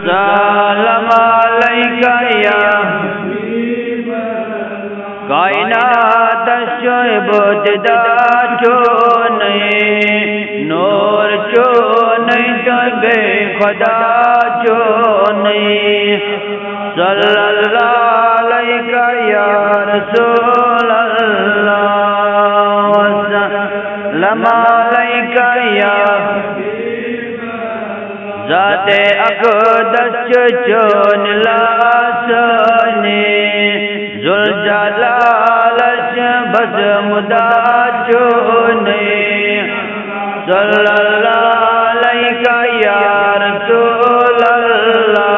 सलाम अलैका या कायनात शोब इब्तिदा चो नहीं नूर चो नहीं तबे खुदा चो नहीं सल्लल्लाहु अलैका या रसूल अल्लाह सल्लम अलैका या ज़ाते अक़दस चोन लासने जुल जलालश बस मुदा चोने सल्लल्लाहु अलैका या रसूल अल्लाह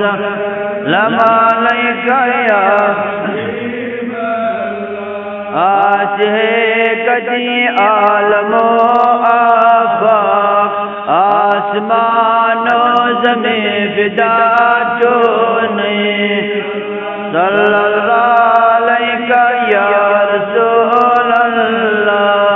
सल्लम अलैका या आज है कदी आलमो आफाक आसमानो ज़मीन फिदा चो नहीं सल्लल्लाहु अलैका या रसूल अल्लाह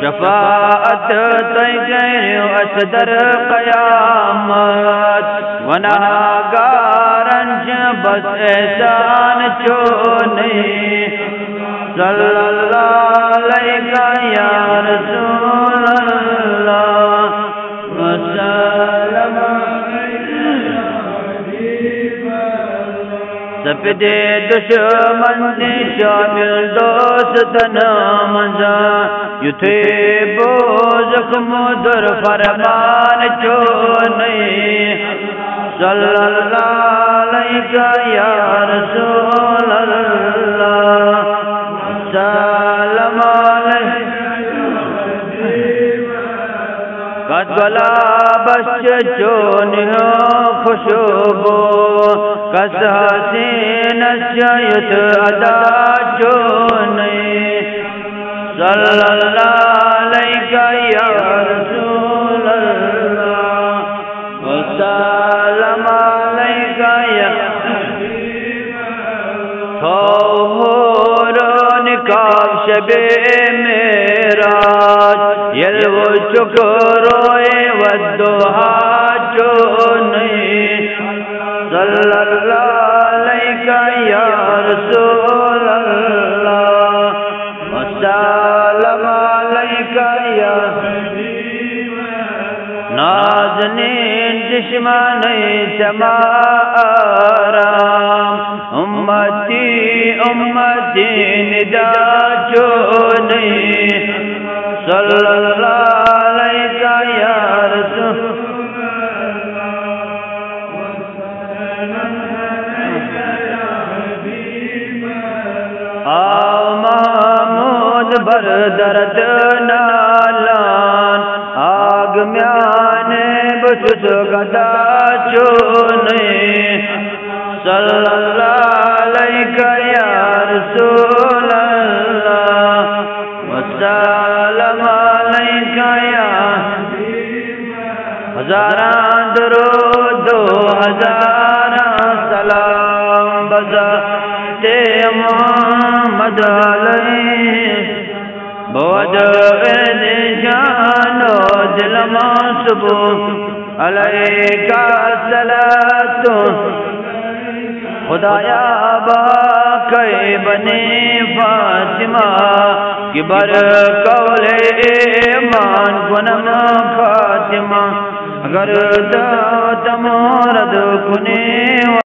शफाअत तैगैर असदर क़यामत वनागारन बस एहसान चो नहीं सल्लल्लाहु अलैका या रसूल अल्लाह सपदे दुश्मन ने शामिल दोस्तन मजा युथे बो जख्म दर फरमान चो नहीं सल्लल्लाहु अलैका या रसूल अल्लाह सल्लम कदला बस चोन खुशबू कस हसीन युत अदा चो नहीं सल्लल्लाहु अलैका या रसूल अल्लाह सल्लम अलैका या निकाब शबे मेराज यल्वो चुकरोए वद्दुहा चो नहीं सल्लल्लाहु अलैका या रसूल अल्लाह सल्लम अलैका या नाज़नीन जिस्माने समा आराम उम्मती उम्मती निदा चो नहीं सल्लल्लाहु अलैका या रसूल आओ महमूद बर दर्द नालान आग म्याने बचुत गदा चो नहीं सल्लल्लाहु अलैका या रसूल अल्लाह सल्लम अलैका या हज़ारां दरूद हज़ारां सलाम बज़ाते मोहम्मद अलैहि बहुत शानो दिल मसबू अलैका सलातो खुदाया बाक़ै बने फातिमा कि बर कौले ईमान गुनम खातिमा अगर दात मोरद कुने